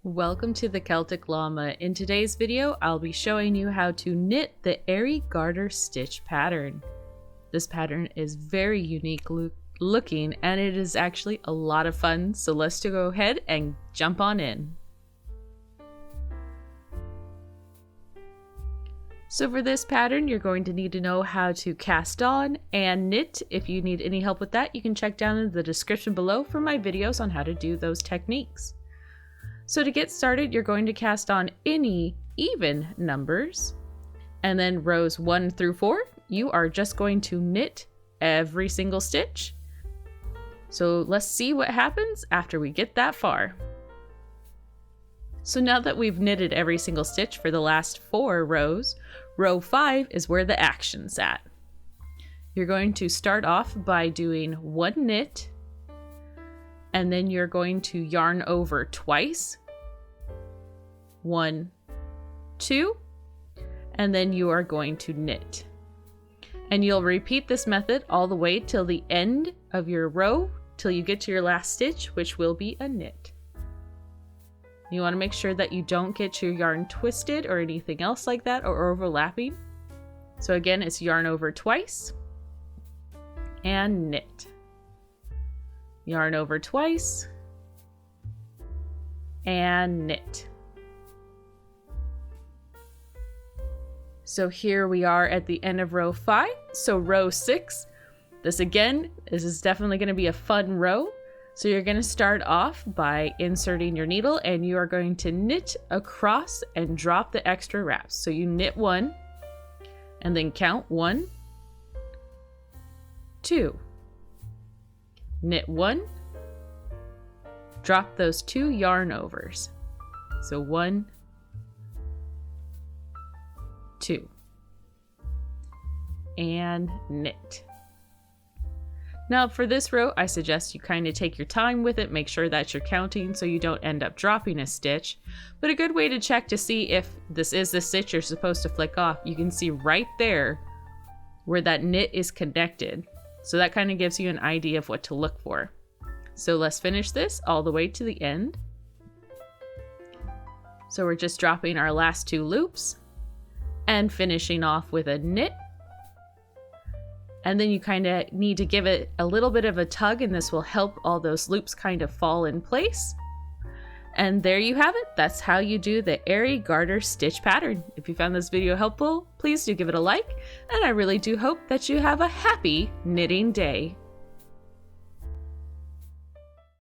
Welcome to the Celtic Llama. In today's video, I'll be showing you how to knit the Airy Garter Stitch Pattern. This pattern is very unique looking and it is actually a lot of fun, so let's go ahead and jump on in. So for this pattern, you're going to need to know how to cast on and knit. If you need any help with that, you can check down in the description below for my videos on how to do those techniques. So to get started, you're going to cast on any even numbers, and then rows 1 through 4, you are just going to knit every single stitch. So let's see what happens after we get that far. So now that we've knitted every single stitch for the last 4 rows, row 5 is where the action's at. You're going to start off by doing 1 knit, and then you're going to yarn over twice. 1, 2, and then you are going to knit. And you'll repeat this method all the way till the end of your row, till you get to your last stitch, which will be a knit. You want to make sure that you don't get your yarn twisted or anything else like that or overlapping. So again, it's yarn over twice and knit. Yarn over twice and knit. So here we are at the end of row 5. So row 6, this is definitely going to be a fun row. So you're going to start off by inserting your needle and you are going to knit across and drop the extra wraps. So you knit 1 and then count 1, 2, knit 1, drop those 2 yarn overs. So 1, 2, and knit. Now for this row, I suggest you kind of take your time with it, make sure that you're counting so you don't end up dropping a stitch. But a good way to check to see if this is the stitch you're supposed to flick off, you can see right there where that knit is connected. So that kind of gives you an idea of what to look for. So let's finish this all the way to the end. So we're just dropping our last 2 loops and finishing off with a knit. And then you kind of need to give it a little bit of a tug, and this will help all those loops kind of fall in place. And there you have it. That's how you do the Airy Garter Stitch Pattern. If you found this video helpful, please do give it a like, and I really do hope that you have a happy knitting day.